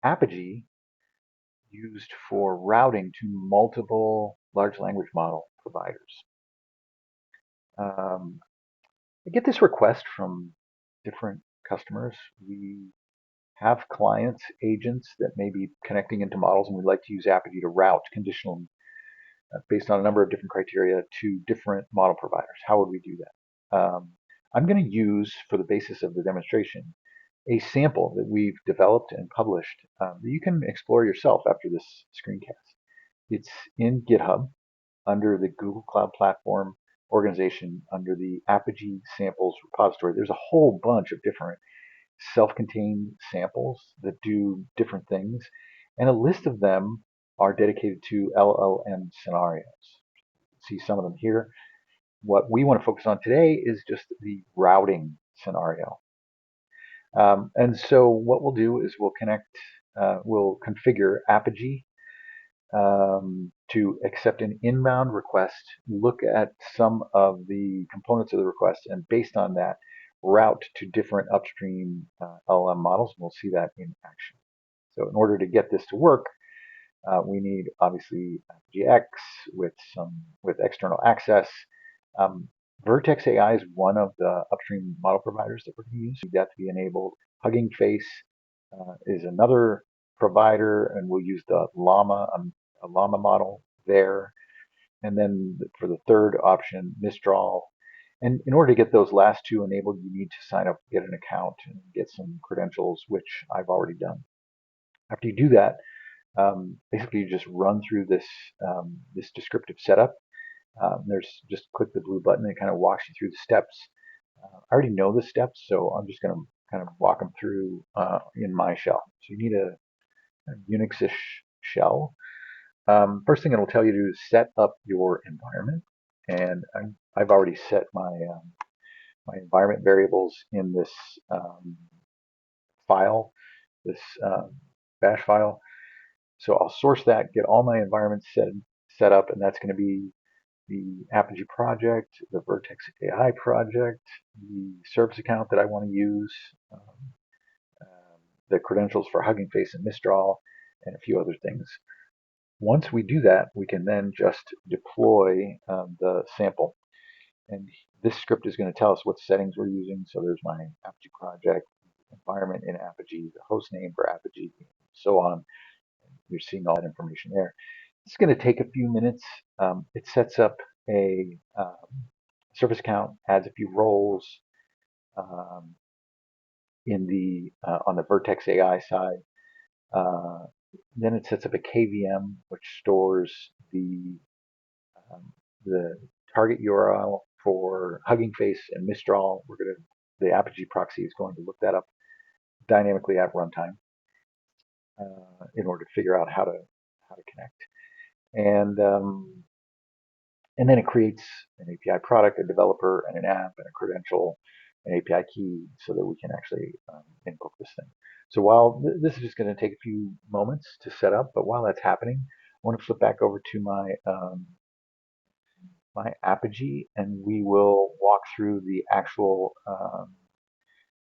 Apigee used for routing to multiple large language model providers. I get this request from different customers. We have clients, agents that may be connecting into models, and we'd like to use Apigee to route conditional based on a number of different criteria to different model providers. How would we do that? I'm going to use, for the basis of the demonstration, a sample that we've developed and published that you can explore yourself after this screencast. It's in GitHub under the Google Cloud Platform organization under the Apigee samples repository. There's a whole bunch of different self-contained samples that do different things, and a list of them are dedicated to LLM scenarios. See some of them here. What we want to focus on today is just the routing scenario. And so what we'll do is we'll configure Apigee to accept an inbound request, look at some of the components of the request, and based on that, route to different upstream LLM models. And we'll see that in action. So in order to get this to work, we need obviously GX with external access. Vertex AI is one of the upstream model providers that we're going to use. We need that to be enabled. Hugging Face is another provider, and we'll use the Llama, a Llama model there. And then for the third option, Mistral. And in order to get those last two enabled, you need to sign up, get an account, and get some credentials, which I've already done. After you do that, basically you just run through this descriptive setup. There's just click the blue button. It kind of walks you through the steps. I already know the steps, so I'm just going to kind of walk them through in my shell. So you need a Unix-ish shell. First thing it'll tell you to do is set up your environment, and I've already set my environment variables in this file, this bash file. So I'll source that, get all my environments set up, and that's going to be the Apigee project, the Vertex AI project, the service account that I want to use, the credentials for Hugging Face and Mistral, and a few other things. Once we do that, we can then just deploy the sample. And this script is going to tell us what settings we're using. So there's my Apigee project, environment in Apigee, the host name for Apigee, and so on. You're seeing all that information there. It's going to take a few minutes. It sets up a service account, adds a few roles on the Vertex AI side. Then it sets up a KVM, which stores the target URL for Hugging Face and Mistral. The Apigee proxy is going to look that up dynamically at runtime in order to figure out how to connect. And then it creates an API product, a developer, and an app, and a credential, an API key, so that we can actually invoke this thing. So while this is just going to take a few moments to set up, but while that's happening, I want to flip back over to my Apigee, and we will walk through the actual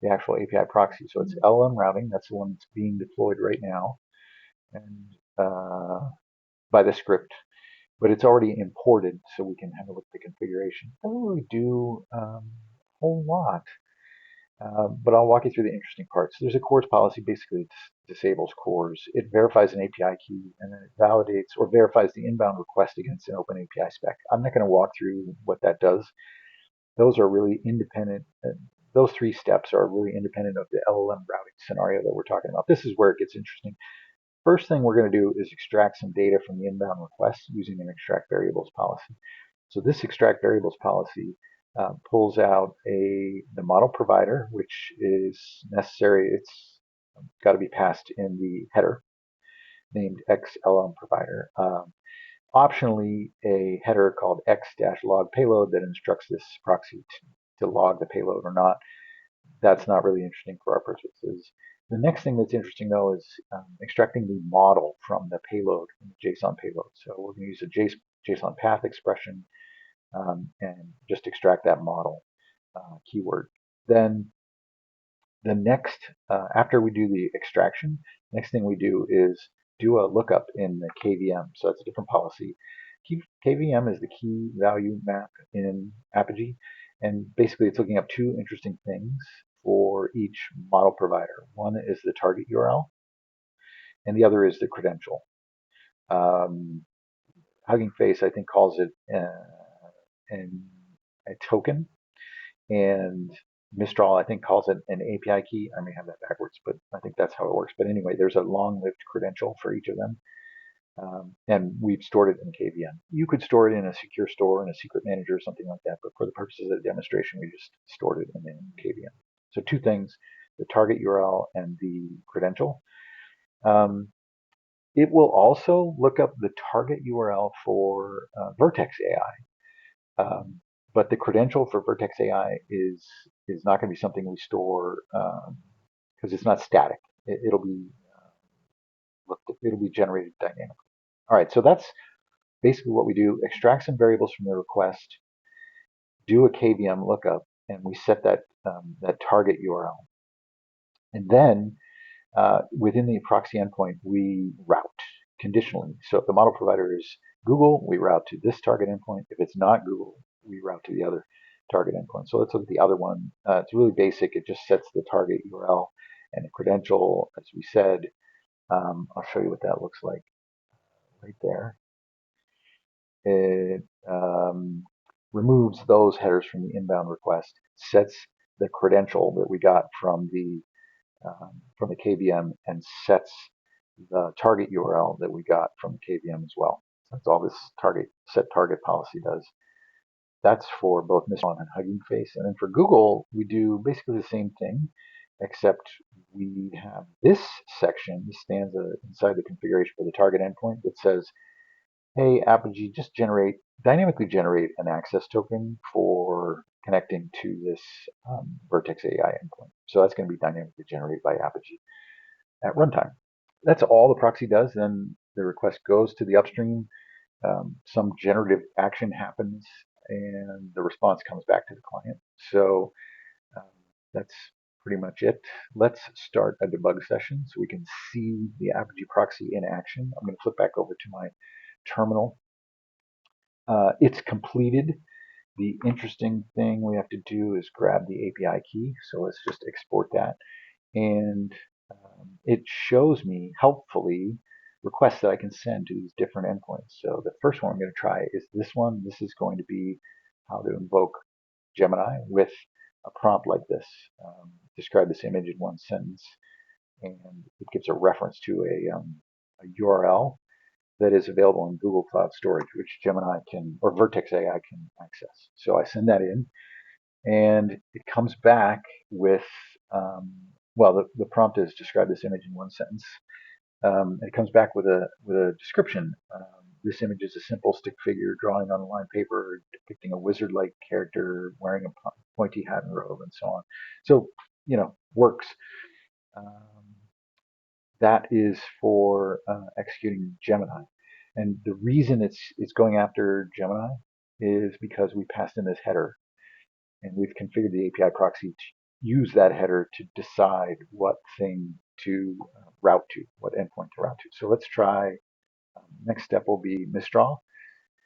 API proxy. So it's LLM routing. That's the one that's being deployed right now, and by the script. But it's already imported, so we can have a look at the configuration. Doesn't really do a whole lot, but I'll walk you through the interesting parts. There's a CORS policy, basically it disables CORS. It verifies an API key, and then it validates or verifies the inbound request against an open API spec. I'm not going to walk through what that does. Those are really independent. Those three steps are really independent of the LLM routing scenario that we're talking about. This is where it gets interesting. First thing we're going to do is extract some data from the inbound request using an extract variables policy. So this extract variables policy pulls out the model provider, which is necessary. It's got to be passed in the header named XLM provider. Optionally, a header called x-log payload that instructs this proxy to log the payload or not. That's not really interesting for our purposes. The next thing that's interesting, though, is extracting the model from the payload, from the JSON payload. So we're going to use a JSON path expression and just extract that model keyword. Then the next, after we do the extraction, next thing we do is do a lookup in the KVM. So that's a different policy. KVM is the key value map in Apigee. And basically it's looking up two interesting things for each model provider. One is the target URL, and the other is the credential. Hugging Face, I think, calls it a token, and Mistral, I think, calls it an API key. I may have that backwards, but I think that's how it works. But anyway, there's a long-lived credential for each of them, and we've stored it in KVM. You could store it in a secure store, in a secret manager, or something like that, but for the purposes of the demonstration, we just stored it in KVM. So two things, the target URL and the credential. It will also look up the target URL for Vertex AI. But the credential for Vertex AI is not going to be something we store because it's not static. It'll be generated dynamically. All right, so that's basically what we do: extract some variables from the request, do a KVM lookup, and we set that that target URL. And then within the proxy endpoint, we route conditionally. So if the model provider is Google, we route to this target endpoint. If it's not Google, we route to the other target endpoint. So let's look at the other one. It's really basic. It just sets the target URL and the credential, as we said. I'll show you what that looks like right there. It removes those headers from the inbound request, sets the credential that we got from the KVM, and sets the target URL that we got from the KVM as well. So that's all this set target policy does. That's for both Mistral and Hugging Face. And then for Google, we do basically the same thing, except we have this section, this stanza inside the configuration for the target endpoint that says, hey, Apigee, just dynamically generate an access token for connecting to this Vertex AI endpoint. So that's going to be dynamically generated by Apigee at runtime. That's all the proxy does. Then the request goes to the upstream. Some generative action happens, and the response comes back to the client. So that's pretty much it. Let's start a debug session so we can see the Apigee proxy in action. I'm going to flip back over to my terminal. It's completed. The interesting thing we have to do is grab the API key. So let's just export that. And it shows me, helpfully, requests that I can send to these different endpoints. So the first one I'm going to try is this one. This is going to be how to invoke Gemini with a prompt like this. Describe this image in one sentence. And it gives a reference to a URL that is available in Google Cloud Storage, which Gemini can, or Vertex AI can access. So I send that in, and it comes back with, well, the prompt is describe this image in one sentence. It comes back with a description. This image is a simple stick figure drawing on lined paper depicting a wizard-like character wearing a pointy hat and robe, and so on. So, works. That is for executing Gemini. And the reason it's going after Gemini is because we passed in this header, and we've configured the API proxy to use that header to decide what thing to route to, what endpoint to route to. So let's try. Next step will be Mistral,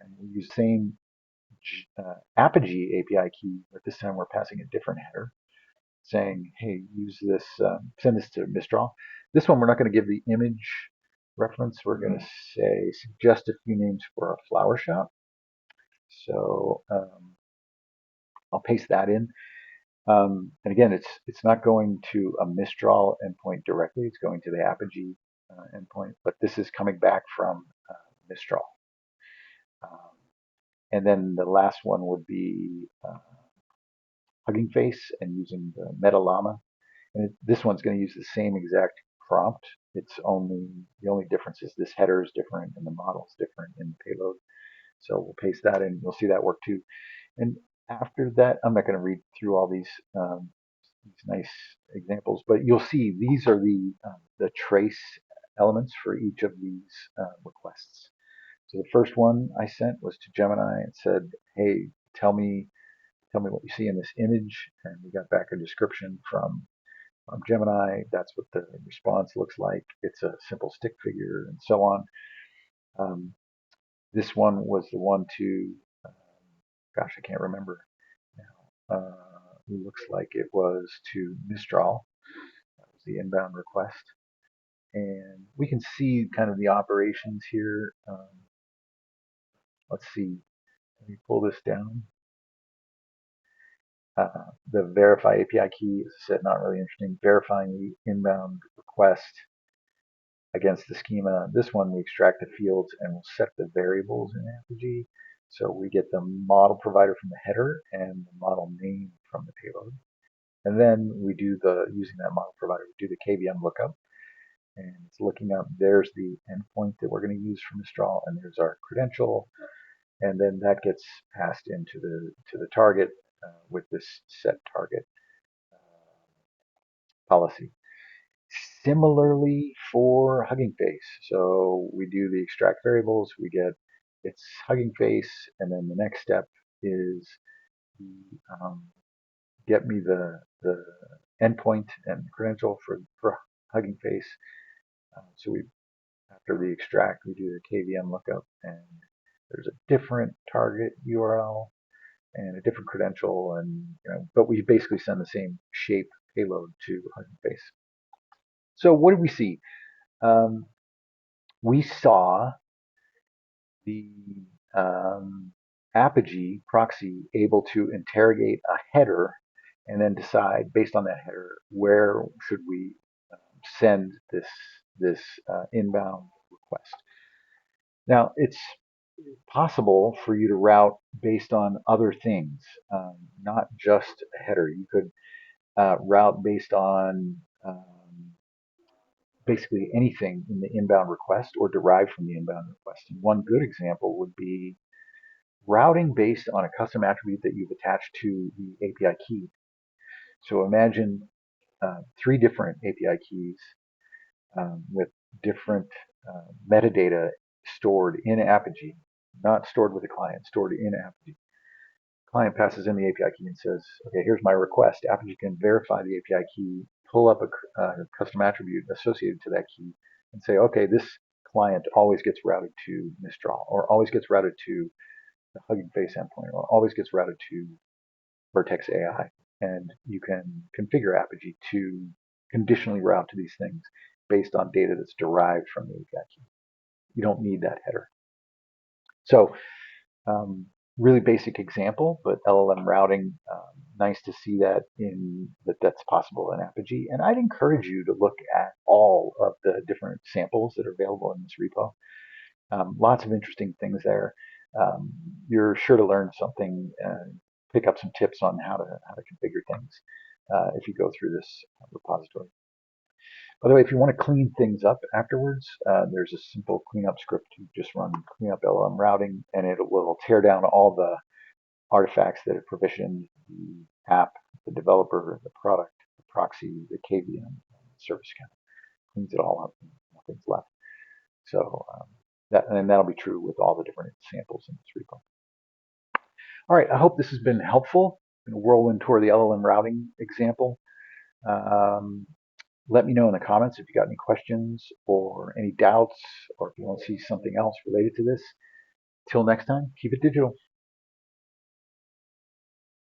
and we use the same Apigee API key, but this time we're passing a different header, saying, hey, use this, send this to Mistral. This one, we're not going to give the image reference. We're going to say, suggest a few names for a flower shop. So I'll paste that in. And again, it's not going to a Mistral endpoint directly. It's going to the Apigee endpoint, but this is coming back from Mistral. And then the last one would be Hugging Face and using the Meta Llama. And this one's going to use the same exact prompt. The only difference is this header is different and the model is different in the payload. So we'll paste that in. You'll see that work too. And after that, I'm not going to read through all these nice examples, but you'll see these are the trace elements for each of these requests. So the first one I sent was to Gemini and said, hey, tell me what you see in this image. And we got back a description from From Gemini, that's what the response looks like. It's a simple stick figure and so on. Um, this one was the one to, gosh, I can't remember now. It looks like it was to Mistral. That was the inbound request. And we can see kind of the operations here. Let's see, let me pull this down. The verify API key, as I said, not really interesting. Verifying the inbound request against the schema. This one, we extract the fields and we'll set the variables in Apigee. So we get the model provider from the header and the model name from the payload. And then we do using that model provider, we do the KVM lookup. And it's looking up, there's the endpoint that we're going to use for Mistral, and there's our credential. And then that gets passed into the target with this set target policy. Similarly for Hugging Face, so we do the extract variables, we get its Hugging Face, and then the next step is get me the endpoint and credential for Hugging Face. So we, after the extract, we do the KVM lookup, and there's a different target URL and a different credential, and but we basically send the same shape payload to Hugging Face. So what did we see? We saw the Apigee proxy able to interrogate a header and then decide based on that header where should we send this inbound request. Now it's possible for you to route based on other things, not just a header. You could route based on basically anything in the inbound request or derived from the inbound request. And one good example would be routing based on a custom attribute that you've attached to the API key. So imagine 3 different API keys with different metadata stored in Apigee, not stored with the client, stored in Apigee. Client passes in the API key and says, okay, here's my request. Apigee can verify the API key, pull up a custom attribute associated to that key, and say, okay, this client always gets routed to Mistral, or always gets routed to the Hugging Face endpoint, or always gets routed to Vertex AI. And you can configure Apigee to conditionally route to these things based on data that's derived from the API key. You don't need that header. So really basic example, but LLM routing, nice to see that that's possible in Apigee. And I'd encourage you to look at all of the different samples that are available in this repo. Lots of interesting things there. You're sure to learn something, pick up some tips on how to configure things if you go through this repository. By the way, if you want to clean things up afterwards, there's a simple cleanup script. You just run cleanup LLM routing, and it will tear down all the artifacts that have provisioned the app, the developer, the product, the proxy, the KVM, service account. Cleans it all up, and nothing's left. So that'll be true with all the different samples in this repo. All right, I hope this has been helpful. I'm going to whirlwind toward the LLM routing example. Let me know in the comments if you got any questions or any doubts, or if you want to see something else related to this. Till next time, keep it digital.